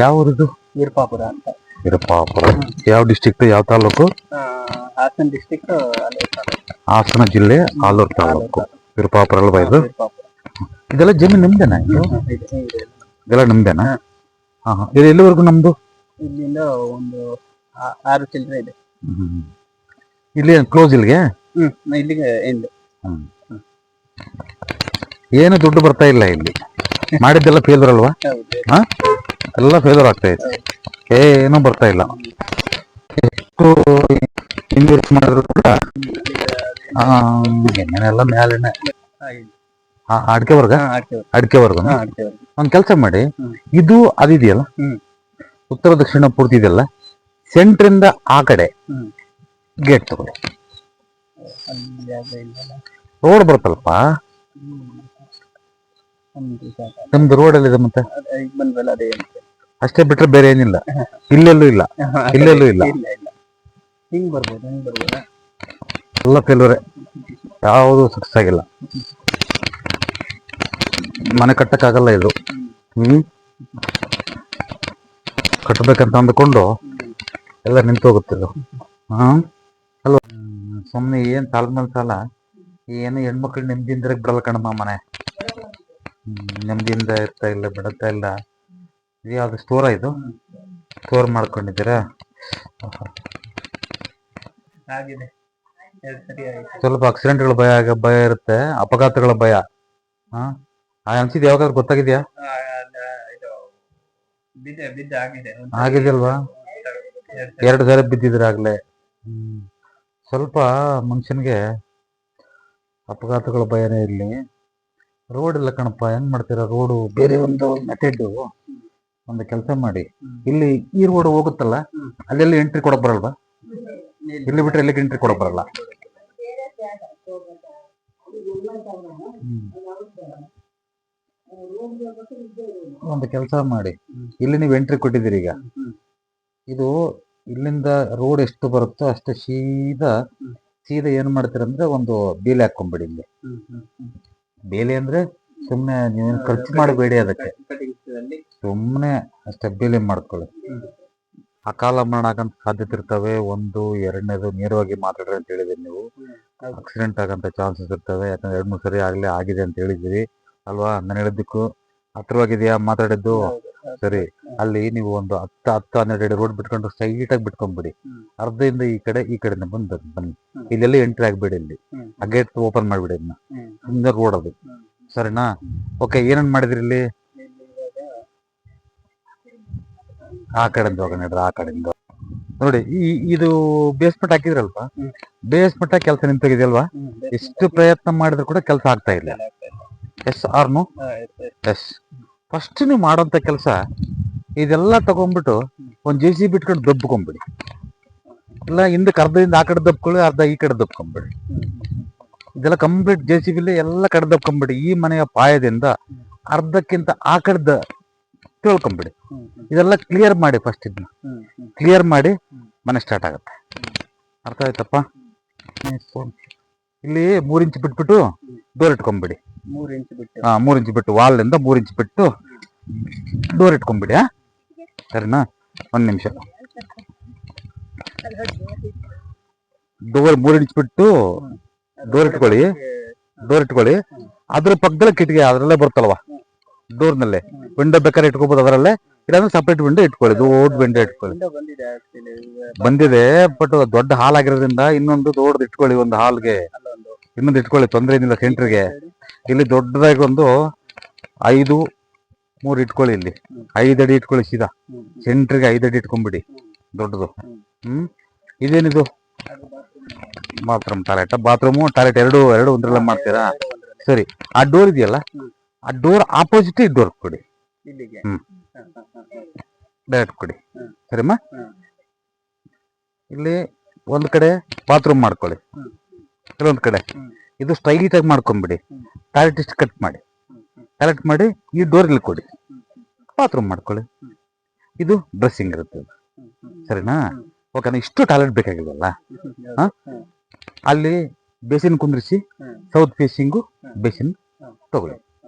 ಯಾವ ಊರಿದು? ವೀರಪಾಪುರ ಅಂತ. ವೀರಪಾಪುರ ಯಾವ ಡಿಸ್ಟ್ರಿಕ್ಟ್, ಯಾವ ತಾಲೂಕು? ಹಾಸನ ಡಿಸ್ಟಿಕ್, ಹಾಸನ ಜಿಲ್ಲೆ, ಆಲೂರು ತಾಲೂಕು. ವೀರಪಾಪುರ ಅಲ್ವಾ ಇದು? ಇದೆಲ್ಲ ಜಮೀನು ನಿಮ್ದೇನಾ? ಇದೆಲ್ಲ ನಿಮ್ದೇನಾ? ಹಾ ಹಾ. ಇದು ಎಲ್ಲಿವರೆಗೂ ನಮ್ದು? ಇಲ್ಲಿಂದ ಒಂದು 6 ಚಿಲ್ಲರೆ ಇದೆ. ಇಲ್ಲಿ ಕ್ಲೋಸ್ ಇಲ್ಲಿಗೆ? ಇಲ್ಲಿಗೆ ಎಂಡ್. ಏನು ದುಡ್ಡು ಬರ್ತಾ ಇಲ್ಲ ಇಲ್ಲಿ. ಮಾಡಿದ್ದೆಲ್ಲ ಫೇಲ್ಯೂರ್ ಅಲ್ವಾ? ಹಾ, ಎಲ್ಲ ಫೇಲ್ಯೂರ್ ಆಗ್ತಾ ಇದೆ. ಏನೂ ಬರ್ತಾ ಇಲ್ಲ. ಎಷ್ಟು ಇನ್ವೆಸ್ಟ್ ಮಾಡಿದ್ರು ಕೂಡ ಏನೇನೆಲ್ಲ ಮ್ಯಾಲೇನೆ. ಅಡಿಕೆ ವರ್ಗ, ಅಡಿಕೆ ವರ್ಗ. ಒಂದ್ ಕೆಲಸ ಮಾಡಿ, ಇದು ಅದಿದೆಯಲ್ಲ ಉತ್ತರ ದಕ್ಷಿಣ ಪೂರ್ತಿ ಇದೆಯಲ್ಲ, ಸೆಂಟ್ರಿಂದ ಆ ಕಡೆ ಗೇಟ್ ತಗೊಳ್ಳಿ. ರೋಡ್ ಬರುತ್ತಲ್ಪ ನಮ್ದು, ರೋಡಲ್ಲಿ ಇದೆ. ಮತ್ತೆ ಅಷ್ಟೇ ಬಿಟ್ರೆ ಬೇರೆ ಏನಿಲ್ಲ. ಇಲ್ಲೆಲ್ಲೂ ಇಲ್ಲ, ಇಲ್ಲೆಲ್ಲೂ ಇಲ್ಲ. ಎಲ್ಲ ಫೇಲ್ಯೂರೆ, ಯಾವುದು ಸಕ್ಸಸ್ ಆಗಿಲ್ಲ. ಮನೆ ಕಟ್ಟಕ್ಕಾಗಲ್ಲ ಇದು. ಕಟ್ಟಬೇಕಂತ ಅಂದ್ಕೊಂಡು ಎಲ್ಲ ನಿಂತು ಹೋಗುತ್ತಿದ್ದು. ಅಲ್ವಾ? ಸುಮ್ಮನೆ ಏನು ಸಾಲ ಮೇಲೆ ಸಾಲ. ಏನು ಹೆಣ್ಮಕ್ಳು ನೆಮ್ಮದಿಯಿಂದ ಬಿಡಲ್ಲ ಕಣಮ್ಮ ಮನೆ. ನೆಮ್ಮದಿಯಿಂದ ಇರ್ತಾ ಇಲ್ಲ, ಬಿಡುತ್ತಾ ಇಲ್ಲ. ಇದು ಯಾವುದು ಸ್ಟೋರ? ಇದು ಸ್ಟೋರ್ ಮಾಡ್ಕೊಂಡಿದ್ದೀರಾ? ಸ್ವಲ್ಪ ಆಕ್ಸಿಡೆಂಟ್ಗಳ ಭಯ ಇರುತ್ತೆ, ಅಪಘಾತಗಳ ಭಯ. ಅನ್ಸಿದ್ ಯಾವಾಗಾದ್ರು ಗೊತ್ತಾಗಿದ್ಯಾ? ಆಗಿದೆಯಲ್ವಾ? 2 ಸಾರಿ ಬಿದ್ದಿದ್ರಾಗ್ಲೇ. ಸ್ವಲ್ಪ ಮನುಷ್ಯನ್ಗೆ ಅಪಘಾತಗಳ ಭಯನೇ ಇರಲಿ. ರೋಡ್ ಇಲ್ಲ ಕಣಪ್ಪ, ಹೆಂಗ್ ಮಾಡ್ತೀರಾ? ರೋಡು ಬೇರೆ ಒಂದು ಮೆಥಡ್. ಒಂದು ಕೆಲಸ ಮಾಡಿ, ಇಲ್ಲಿ ಈ ರೋಡ್ ಹೋಗುತ್ತಲ್ಲ, ಅಲ್ಲೆಲ್ಲ ಎಂಟ್ರಿ ಕೊಡಕ್ ಬರಲ್ವಾ? ಇಲ್ಲಿ ಬಿಟ್ರೆ ಎಲ್ಲಿಗೆ ಎಂಟ್ರಿ ಕೊಡಕ್ ಬರಲ್ಲ. ಒಂದು ಕೆಲಸ ಮಾಡಿ, ಇಲ್ಲಿ ನೀವು ಎಂಟ್ರಿ ಕೊಟ್ಟಿದ್ದೀರಿ. ಈಗ ಇದು ಇಲ್ಲಿಂದ ರೋಡ್ ಎಷ್ಟು ಬರುತ್ತೋ ಅಷ್ಟು ಸೀದಾ ಏನ್ ಮಾಡ್ತೀರಂದ್ರೆ, ಒಂದು ಬೇಲಿ ಹಾಕೊಂಡ್ಬಿಡಿ. ಇಲ್ಲಿ ಬೇಲಿ ಅಂದ್ರೆ ಸುಮ್ನೆ ನೀವೇನು ಖರ್ಚು ಮಾಡಬೇಡಿ, ಅದಕ್ಕೆ ಸುಮ್ನೆ ಅಷ್ಟೇ ಬೇಲಿ ಮಾಡ್ಕೊಳ್ಳಿ. ಅಕಾಲ ಮರಣ ಆಗಂತ ಸಾಧ್ಯತೆ ಇರ್ತವೆ. 1, 2ನೇದು ನೇರವಾಗಿ ಮಾತಾಡ್ರಿ ಅಂತ ಹೇಳಿದಿರಿ ನೀವು. ಆಕ್ಸಿಡೆಂಟ್ ಆಗಂತ ಚಾನ್ಸಸ್ ಇರ್ತವೆ, ಯಾಕಂದ್ರೆ 2-3 ಸರಿ ಆಗ್ಲೇ ಆಗಿದೆ ಅಂತ ಹೇಳಿದಿರಿ ಅಲ್ವಾ? ನಾನು ಹೇಳಿದ್ದಕ್ಕೂ ಹತ್ರವಾಗಿದೆಯಾ ಮಾತಾಡಿದ್ದು? ಸರಿ, ಅಲ್ಲಿ ನೀವು ಒಂದು 10-12 ಅಡಿ ರೋಡ್ ಬಿಟ್ಕೊಂಡು ಸ್ಟ್ರೈಟ್ ಆಗಿ ಬಿಟ್ಕೊಂಡ್ಬಿಡಿ. ಅರ್ಧದಿಂದ ಈ ಕಡೆಯಿಂದ ಬನ್ನಿ. ಇಲ್ಲೆಲ್ಲ ಎಂಟ್ರಿ ಆಗ್ಬೇಡಿ. ಇಲ್ಲಿ ಆ ಗೇಟ್ ಓಪನ್ ಮಾಡ್ಬಿಡಿ. ಸುಮ್ಮನೆ ರೋಡ್ ಅದು, ಸರಿನಾ? ಓಕೆ, ಏನೇನ್ ಮಾಡಿದ್ರಿ ಇಲ್ಲಿ? ಆ ಕಡೆಯಿಂದ ಹೋಗೋಣ, ಆ ಕಡೆಯಿಂದ ನೋಡಿ. ಇದು ಬೇಸ್ಮೆಂಟ್ ಹಾಕಿದ್ರಲ್ಪ, ಬೇಸ್ಮೆಂಟ್ ಕೆಲಸ ನಿಂತೋಗಿದೆಯಲ್ವಾ? ಎಷ್ಟು ಪ್ರಯತ್ನ ಮಾಡಿದ್ರು ಕೂಡ ಕೆಲಸ ಆಗ್ತಾ ಇಲ್ಲ. Yes or no? Yes. First ನೀವು ಮಾಡೋಂಥ ಕೆಲಸ, ಇದೆಲ್ಲ ತಗೊಂಡ್ಬಿಟ್ಟು ಒಂದು JCB ಬಿಟ್ಕೊಂಡು ದಬ್ಕೊಂಬಿಡಿ. ಇಲ್ಲ ಹಿಂದಕ್ಕೆ ಅರ್ಧದಿಂದ ಆ ಕಡೆ ದಬ್ಕೊಳ್ಳಿ, ಅರ್ಧ ಈ ಕಡೆ ದಬ್ಕೊಂಬಿಡಿ. ಇದೆಲ್ಲ ಕಂಪ್ಲೀಟ್ JCB ಎಲ್ಲ ಕಡೆ ದಬ್ಕೊಂಬಿಡಿ. ಈ ಮನೆಯ ಪಾಯದಿಂದ ಅರ್ಧಕ್ಕಿಂತ ಆ ಕಡೆ ತಿಳ್ಕೊಂಬಿಡಿ. ಇದೆಲ್ಲ ಕ್ಲಿಯರ್ ಮಾಡಿ. ಫಸ್ಟ್ ಇದನ್ನ ಕ್ಲಿಯರ್ ಮಾಡಿ ಮನೆ ಸ್ಟಾರ್ಟ್ ಆಗುತ್ತೆ. ಅರ್ಥ ಆಯ್ತಪ್ಪ? ಇಲ್ಲಿ 3 ಇಂಚ್ ಬಿಟ್ಬಿಟ್ಟು ಡೋರ್ ಇಟ್ಕೊಂಡ್ಬಿಡಿ. 3 ಇಂಚ್ ಬಿಟ್ಟು, ವಾಲ್ನಿಂದ 3 ಇಂಚ್ ಬಿಟ್ಟು ಡೋರ್ ಇಟ್ಕೊಂಡ್ಬಿಡಿ. ಸರಿನಾ? 1 ನಿಮಿಷ. ಡೋರ್ 3 ಇಂಚ್ ಬಿಟ್ಟು ಡೋರ್ ಇಟ್ಕೊಳ್ಳಿ. ಅದ್ರ ಪಕ್ಕದಲ್ಲೇ ಕಿಟಕಿ, ಅದ್ರಲ್ಲೇ ಬರ್ತಲ್ವಾ ಡೋರ್ನಲ್ಲೇ. ವಿಂಡೋ ಬೇಕಾದ್ರೆ ಇಟ್ಕೋಬಹುದು ಅದರಲ್ಲೇ, ಇಲ್ಲಾಂದ್ರೆ ಸಪ್ರೇಟ್ ವಿಂಡೋ ಇಟ್ಕೊಳ್ಳಿ. ದೊಡ್ಡ ವಿಂಡೋ ಇಟ್ಕೊಳ್ಳಿ. ಬಂದಿದೆ, ಬಟ್ ದೊಡ್ಡ ಹಾಲ್ ಆಗಿರೋದ್ರಿಂದ ಇನ್ನೊಂದು ದೊಡ್ಡದು ಇಟ್ಕೊಳ್ಳಿ. ಒಂದು ಹಾಲ್ಗೆ ಇನ್ನೊಂದು ಇಟ್ಕೊಳ್ಳಿ, ತೊಂದರೆ ಏನಿಲ್ಲ. ಸೆಂಟ್ರಿಗೆ ಇಲ್ಲಿ ದೊಡ್ಡದಾಗಿ ಒಂದು 5-3 ಇಟ್ಕೊಳ್ಳಿ. ಇಲ್ಲಿ 5 ಅಡಿ ಇಟ್ಕೊಳ್ಳಿ ಸೀದಾ. ಸೆಂಟ್ರಿಗೆ 5 ಅಡಿ ಇಟ್ಕೊಂಡ್ಬಿಡಿ, ದೊಡ್ಡದು. ಇದೇನಿದು? ಬಾತ್ರೂಮ್ ಟಾಯ್ಲೆಟ್ ಎರಡು ಒಂದ್ರಲ್ಲ ಮಾಡ್ತೀರಾ? ಸರಿ. ಆ ಡೋರ್ ಇದೆಯಲ್ಲ, ಆ ಡೋರ್ ಆಪೋಸಿಟ್ ಈ ಡೋರ್ ಕೊಡಿ. ಡೈರೆಕ್ಟ್ ಕೊಡಿ. ಸರಿಮ್ಮ? ಇಲ್ಲಿ ಒಂದ್ ಕಡೆ ಬಾತ್ರೂಮ್ ಮಾಡ್ಕೊಳ್ಳಿ, ಕೆಲವೊಂದ್ ಕಡೆ ಇದು ಸ್ಟ್ರೈಟ್ ಆಗಿ ಮಾಡ್ಕೊಂಡ್ಬಿಡಿ. ಟಾಯ್ಲೆಟ್ ಇಷ್ಟು ಕಟ್ ಮಾಡಿ ಈ ಡೋರ್ ಇಲ್ಲಿ ಕೊಡಿ. ಬಾತ್ರೂಮ್ ಮಾಡ್ಕೊಳ್ಳಿ. ಇದು ಡ್ರೆಸ್ಸಿಂಗ್ ಇರುತ್ತೆ. ಸರಿನಾ? ಓಕೆ. ಇಷ್ಟು ಟಾಯ್ಲೆಟ್ ಬೇಕಾಗಿದಲ್ಲ, ಅಲ್ಲಿ ಬೇಸಿನ್ ಕುಂದ್ರಿಸಿ, ಸೌತ್ ಫೇಸಿಂಗು ಬೇಸಿನ್ ತಗೊಳ್ಳಿ.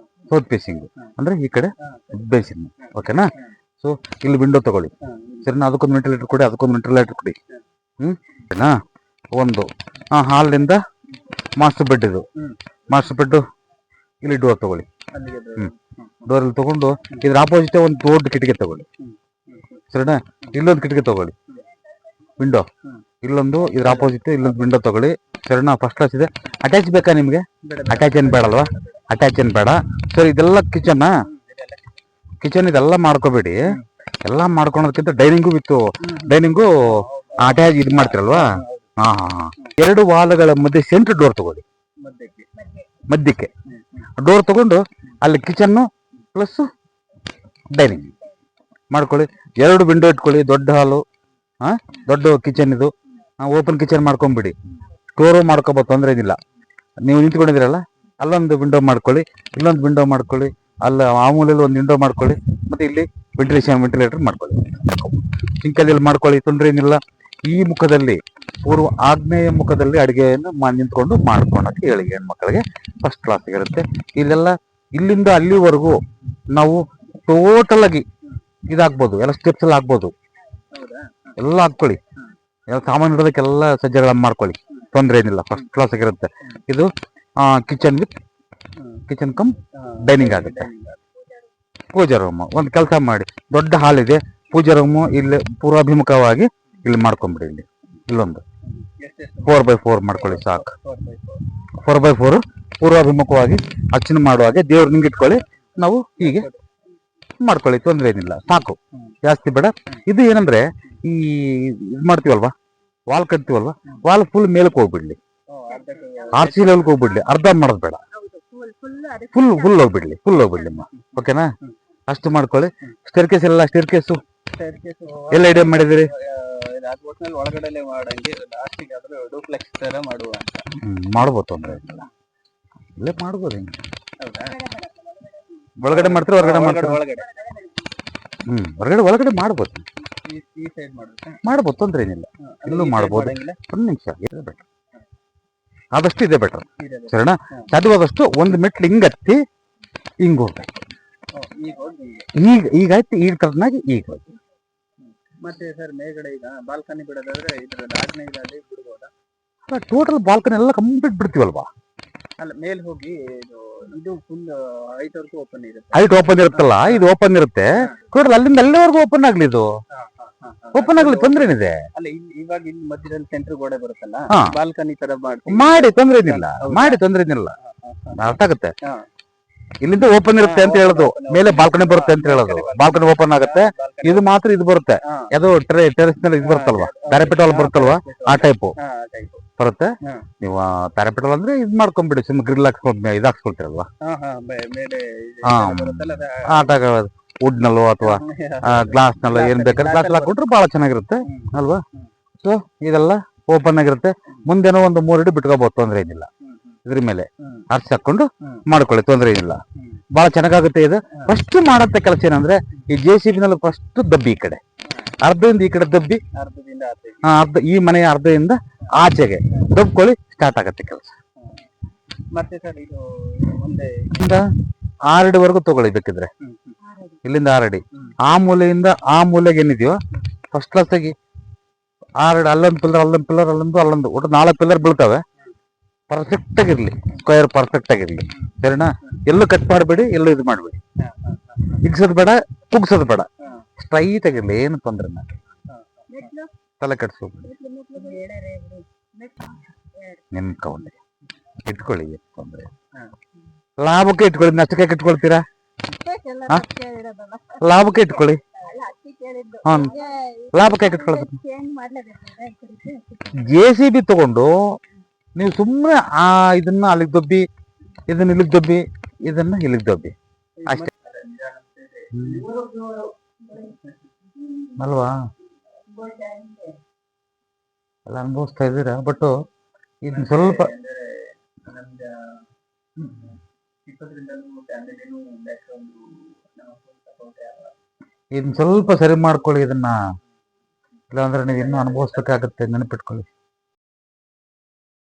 ಸೌತ್ ಫೇಸಿಂಗು ಅಂದ್ರೆ ಈ ಕಡೆ ಬೇಸಿನ್. ಓಕೆನಾ? ಸೊ ಇಲ್ಲಿ ವಿಂಡೋ ತಗೊಳ್ಳಿ. ಸರಿನಾ? ಅದಕ್ಕೊಂದು ವೆಂಟಿಲೇಟರ್ ಕೊಡಿ, ಅದಕ್ಕೊಂದು ವೆಂಟಿಲೇಟರ್ ಕೊಡಿ. ಸರಿನಾ? ಒಂದು ಹಾಲಿನಿಂದ ಮಾಸ್ಟರ್ ಬೆಡ್ ಇದು. ಮಾಸ್ಟರ್ ಬೆಡ್ ಇಲ್ಲಿ ಡೋರ್ ತಗೊಳ್ಳಿ. ಡೋರ್ ಇಲ್ಲಿ ತಗೊಂಡು ಇದ್ರ ಆಪೋಸಿಟ್ ಒಂದು ದೊಡ್ಡ ಕಿಟಕಿ ತಗೊಳ್ಳಿ. ಸರಿನಾ? ಇಲ್ಲೊಂದು ಕಿಟಕಿ ತಗೊಳ್ಳಿ, ವಿಂಡೋ. ಇಲ್ಲೊಂದು ಇದ್ರ ಆಪೋಸಿಟ್ ಇಲ್ಲೊಂದು ವಿಂಡೋ ತಗೊಳ್ಳಿ. ಸರಿನಾ? ಫಸ್ಟ್ ಕ್ಲಾಸ್ ಇದೆ. ಅಟ್ಯಾಚ್ ಬೇಕಾ ನಿಮ್ಗೆ? ಅಟ್ಯಾಚ್ ಏನ್ ಬೇಡಲ್ವಾ? ಅಟ್ಯಾಚ್ ಏನ್ ಬೇಡ. ಸರ್ ಇದೆಲ್ಲ ಕಿಚನ್ ಇದೆಲ್ಲ ಮಾಡ್ಕೋಬೇಡಿ. ಎಲ್ಲ ಮಾಡ್ಕೊಳೋದಕ್ಕಿಂತ ಡೈನಿಂಗು ಅಟ್ಯಾಚ್ ಇದು ಮಾಡ್ತಿರಲ್ವಾ? ಹಾ. 2 ವಾಲ್ಗಳ ಮಧ್ಯೆ ಸೆಂಟ್ರ್ ಡೋರ್ ತಗೊಳ್ಳಿ. ಮಧ್ಯಕ್ಕೆ ಡೋರ್ ತಗೊಂಡು ಅಲ್ಲಿ ಕಿಚನ್ ಪ್ಲಸ್ ಡೈನಿಂಗ್ ಮಾಡ್ಕೊಳ್ಳಿ. 2 ವಿಂಡೋ ಇಟ್ಕೊಳ್ಳಿ. ದೊಡ್ಡ ಹಾಲು, ದೊಡ್ಡ ಕಿಚನ್ ಇದು. Open kitchen ಮಾಡ್ಕೊಂಡ್ಬಿಡಿ. ಸ್ಟೋರು ಮಾಡ್ಕೋಬೋದು, ತೊಂದರೆ ಏನಿಲ್ಲ. ನೀವು ನಿಂತ್ಕೊಂಡಿದ್ದೀರಲ್ಲ, ಅಲ್ಲೊಂದು ವಿಂಡೋ ಮಾಡ್ಕೊಳ್ಳಿ, ಇಲ್ಲೊಂದು ವಿಂಡೋ ಮಾಡ್ಕೊಳ್ಳಿ, ಅಲ್ಲ ಆ ಮೂಲೆಯಲ್ಲಿ ಒಂದು ವಿಂಡೋ ಮಾಡ್ಕೊಳ್ಳಿ, ಮತ್ತೆ ಇಲ್ಲಿ ವೆಂಟಿಲೇಟರ್ ಮಾಡ್ಕೊಳ್ಳಿ. ಸಿಂಕಲ್ಲಿ ಮಾಡ್ಕೊಳ್ಳಿ, ತೊಂದರೆ ಏನಿಲ್ಲ. ಈ ಮುಖದಲ್ಲಿ ಆಗ್ನೇಯ ಮುಖದಲ್ಲಿ ಅಡಿಗೆಯನ್ನು ನಿಂತ್ಕೊಂಡು ಮಾಡ್ಕೊಳಕ್ಕೆ ಹೇಳಿ ಹೆಣ್ಮಕ್ಳಿಗೆ ಫಸ್ಟ್ ಕ್ಲಾಸ್ ಇರುತ್ತೆ. ಇಲ್ಲೆಲ್ಲ ಇಲ್ಲಿಂದ ಅಲ್ಲಿವರೆಗೂ ನಾವು ಟೋಟಲ್ ಆಗಿ ಇದಾಗ್ಬೋದು, ಎಲ್ಲ ಸ್ಟೆಪ್ಸ್ ಎಲ್ಲ ಆಗ್ಬೋದು. ಎಲ್ಲ ಹಾಕೊಳ್ಳಿ, ಎಲ್ಲ ಸಾಮಾನು ಇಡೋದಕ್ಕೆಲ್ಲ ಸಜ್ಜೆಗಳನ್ನ ಮಾಡ್ಕೊಳ್ಳಿ, ತೊಂದರೆ ಏನಿಲ್ಲ. ಫಸ್ಟ್ ಕ್ಲಾಸ್ ಆಗಿರುತ್ತೆ. ಇದು ಕಿಚನ್ ಕಮ್ ಡೈನಿಂಗ್ ಆಗುತ್ತೆ. ಪೂಜಾ ರೂಮ್ ಒಂದು ಕೆಲಸ ಮಾಡಿ, ದೊಡ್ಡ ಹಾಲ್ ಇದೆ, ಪೂಜಾ ರೂಮು ಇಲ್ಲಿ ಪೂರ್ವಾಭಿಮುಖವಾಗಿ ಇಲ್ಲಿ ಮಾಡ್ಕೊಂಬಿಡಿ. ಇಲ್ಲೊಂದು 4x4 ಮಾಡ್ಕೊಳ್ಳಿ ಸಾಕು. 4x4 ಪೂರ್ವಾಭಿಮುಖವಾಗಿ ಅರ್ಚನೆ ಮಾಡುವಾಗೆ ದೇವ್ರು ನಿಂಗೆ ಇಟ್ಕೊಳ್ಳಿ. ನಾವು ಹೀಗೆ ಮಾಡ್ಕೊಳ್ಳಿ, ತೊಂದರೆ ಏನಿಲ್ಲ, ಸಾಕು, ಜಾಸ್ತಿ ಬೇಡ. ಇದು ಏನಂದ್ರೆ ಈ ಇದು ಮಾಡ್ತೀವಲ್ವಾ, ವಾಲ್ ಕಟ್ತೀವಲ್ವಾ, ವಾಲ್ ಫುಲ್ ಮೇಲಕ್ಕೆ ಹೋಗ್ಬಿಡ್ಲಿ, RC ಲೆವೆಲ್ಗೆ ಹೋಗ್ಬಿಡ್ಲಿ. ಅರ್ಧ ಮಾಡೋದು ಬೇಡ, ಫುಲ್ ಹೋಗ್ಬಿಡ್ಲಿ. ಓಕೆನಾ? ಅಷ್ಟು ಮಾಡ್ಕೊಳ್ಳಿ. ಸ್ಟೇರ್ಕೇಸ್ ಎಲ್ಲ ಐಡಿಯಾ ಮಾಡಿದಿರಿ? ಒಳಗಡೆ ಮಾಡ್ಬೋದು, ತೊಂದರೆ ಇಲ್ಲ. ಇಲ್ಲೇ ಮಾಡ್ಬೋದು. ಹಿಂಗೆ ಒಳಗಡೆ ಮಾಡ್ತಾರೆ, ಹೊರಗಡೆ ಮಾಡ್ತಾರೆ. ಒಳಗಡೆ ಮಾಡ್ಬೋದು, ತೊಂದರೆ ಏನಿಲ್ಲ. ಇಲ್ಲೂ ಮಾಡ್ಬೋದು. ಒಂದು ನಿಮಿಷ, ಇದೆ ಬೆಟರ್, ಆದಷ್ಟು ಇದೆ ಬೆಟರ್. ಸರಿನಾ? ಸಾಧ್ಯವಾದಷ್ಟು ಒಂದು ಮೆಟ್ಲು ಹಿಂಗತ್ತಿ ಹಿಂಗ್ ಹೋಗ್ಬೇಕು. ಈಗ ಆಯ್ತು, ಈಗ ತರನಾಗಿ ಈಗ ಹೋಗಿ. ಮತ್ತೆ ಸರ್ ಮೇಲ್ಗಡೆ ಈಗ ಬಾಲ್ಕನಿ ಬಿಡೋದಾದ್ರೆ ಬಿಡ್ಬೋದಾ? ಟೋಟಲ್ ಬಾಲ್ಕನಿ ಎಲ್ಲ ಕಂಪ್ಲೀಟ್ ಬಿಡ್ತೀವಲ್ವಾ? ಅಲ್ಲ, ಮೇಲ್ ಹೋಗಿ ಇದು ಫುಲ್ ಹೈಟ್ ವರ್ಗೂ ಓಪನ್ ಇರುತ್ತೆ. ಹೈಟ್ ಓಪನ್ ಇರುತ್ತಲ್ಲ, ಇದು ಓಪನ್ ಇರುತ್ತೆ. ಟೋಟಲ್ ಅಲ್ಲಿಂದ ಅಲ್ಲಿವರೆಗೂ ಓಪನ್ ಆಗ್ಲಿ, ಇದು ಓಪನ್ ಆಗ್ಲಿ, ತೊಂದ್ರೆ ಏನಿದೆ? ಅಲ್ಲ, ಇವಾಗ ಇಲ್ಲಿ ಮಧ್ಯದಲ್ಲಿ ಸೆಂಟರ್ ಗೋಡೆ ಬರುತ್ತಲ್ಲ, ಬಾಲ್ಕನಿ ತರ ಮಾಡಿ, ತೊಂದ್ರೆ ಏನಿಲ್ಲ. ಅರ್ಥ ಆಗುತ್ತೆ. ಇಲ್ಲಿಂದ ಓಪನ್ ಇರುತ್ತೆ ಅಂತ ಹೇಳೋದು, ಮೇಲೆ ಬಾಲ್ಕನಿ ಬರುತ್ತೆ ಅಂತ ಹೇಳೋದು. ಬಾಲ್ಕನಿ ಓಪನ್ ಆಗುತ್ತೆ. ಇದು ಮಾತ್ರ ಇದು ಬರುತ್ತೆ, ಅದು ಟೆರೆಸ್ ನಲ್ಲಿ ಇದು ಬರುತ್ತಲ್ವಾ, ಪ್ಯಾರಾಪೆಟ್ ಬರುತ್ತಲ್ವಾ, ಆ ಟೈಪು ಬರುತ್ತೆ. ನೀವು ಪ್ಯಾರಾಪೆಟ್ ಅಂದ್ರೆ ಇದ್ ಮಾಡ್ಕೊಂಡ್ಬಿಡಿ, ಸುಮ್ಮನೆ ಗ್ರಿಲ್ ಹಾಕ್ಸ್ಕೊಂಡ್ ಇದು ಹಾಕ್ಸ್ಕೊಳ್ತೀರಲ್ವಾ, ವುಡ್ ನಲ್ಲೋ ಅಥವಾ ಗ್ಲಾಸ್ ನಲ್ಲೋ ಏನ್ ಬೇಕಾದ್ರೆ ಗ್ಲಾಸ್ ಹಾಕೊಂಡ್ರೆ ಬಹಳ ಚೆನ್ನಾಗಿರುತ್ತೆ ಅಲ್ವಾ? ಸೊ ಇದೆಲ್ಲ ಓಪನ್ ಆಗಿರುತ್ತೆ. ಮುಂದೇನೋ ಒಂದು 3 ಅಡಿ ಬಿಟ್ಕೋಬಹುದು, ತೊಂದ್ರೆ ಏನಿಲ್ಲ. ಇದ್ರ ಮೇಲೆ ಅರ್ಚ್ ಹಾಕೊಂಡು ಮಾಡ್ಕೊಳ್ಳಿ, ತೊಂದರೆ ಏನಿಲ್ಲ. ಬಹಳ ಚೆನ್ನಾಗುತ್ತೆ. ಇದು ಫಸ್ಟ್ ಮಾಡಂತ ಕೆಲಸ ಏನಂದ್ರೆ, ಈ JCB ನಲ್ಲಿ ಫಸ್ಟ್ ದಬ್ಬಿ ಈ ಕಡೆ, ಅರ್ಧದಿಂದ ಈ ಕಡೆ ದಬ್ಬಿ, ಈ ಮನೆಯ ಅರ್ಧದಿಂದ ಆಚೆಗೆ ದಬ್ಕೊಳ್ಳಿ, ಸ್ಟಾರ್ಟ್ ಆಗತ್ತೆ ಕೆಲಸ. ಮತ್ತೆ ಸರ್ ಇದು ಮುಂದೆ 6 ಅಡಿವರೆಗೂ ತಗೊಳ್ಳಿ ಬೇಕಿದ್ರೆ. ಇಲ್ಲಿಂದ 6 ಅಡಿ, ಆ ಮೂಲೆಯಿಂದ ಆ ಮೂಲೆಗೆ ಏನಿದೆಯೋ ಫಸ್ಟ್ ಕ್ಲಾಸ್ ಆಗಿ 6 ಅಡಿ, ಅಲ್ಲೊಂದು ಪಿಲ್ಲರ್, ಅಲ್ಲೊಂದು ಒಟ್ಟು 4 ಪಿಲ್ಲರ್ ಬೀಳ್ತವೆ. ಪರ್ಫೆಕ್ಟ್ ಆಗಿರ್ಲಿ, ಸ್ಕ್ವೇರ್ ಪರ್ಫೆಕ್ಟ್ ಆಗಿರ್ಲಿ. ಸರಿನಾ? ಎಲ್ಲೂ ಕಟ್ ಮಾಡಬೇಡಿ, ಎಲ್ಲೂ ಇದು ಮಾಡಬೇಡಿ, ಹಿಗ್ಸೋದು ಬೇಡ, ಕುಗ್ಸೋದು ಬೇಡ, ಸ್ಟ್ರೈಟ್ ಆಗಿರ್ಲಿ, ಏನು ತೊಂದ್ರೆ ತಲೆ ಕೆಡ್ಸ್ಕೊಬೇಡಿ. ನಿಮ್ ಕೌಂಡೆ ಇಟ್ಕೊಳ್ಳಿ, ತೊಂದ್ರೆ. ಲಾಭಕ್ಕೆ ಇಟ್ಕೊಳ್ಳಿ, ನಷ್ಟಕ್ಕೆ ಇಟ್ಕೊಳ್ತೀರಾ? ಲಾಭಕ್ಕೆ ಇಟ್ಕೊಳ್ಳಿ. ಲಾಭಕ್ಕೆ ಇಟ್ಕೊಳ್ಳೋದು. JCB ತಗೊಂಡು ನೀವು ಸುಮ್ಮನೆ ಇದನ್ನ ಅಲ್ಲಿಗೆ ದಬ್ಬಿ, ಇದನ್ನ ಇಲ್ಲಿಗೆ ದಬ್ಬಿ, ಇದನ್ನ ಇಲ್ಲಿಗೆ ದಬ್ಬಿ ಅಷ್ಟೇ ಅಲ್ವಾ? ಎಲ್ಲ ಅನುಭವಿಸ್ತಾ ಇದ್ದೀರಾ. ಬಟ್ ಇದನ್ನ ಸ್ವಲ್ಪ ಸರಿ ಮಾಡ್ಕೊಳ್ಳಿ ಇದನ್ನ, ಇಲ್ಲಾಂದ್ರೆ ನೀವು ಇನ್ನೂ ಅನುಭವಿಸ್ಬೇಕಾಗತ್ತೆ, ನೆನಪಿಟ್ಕೊಳ್ಳಿ.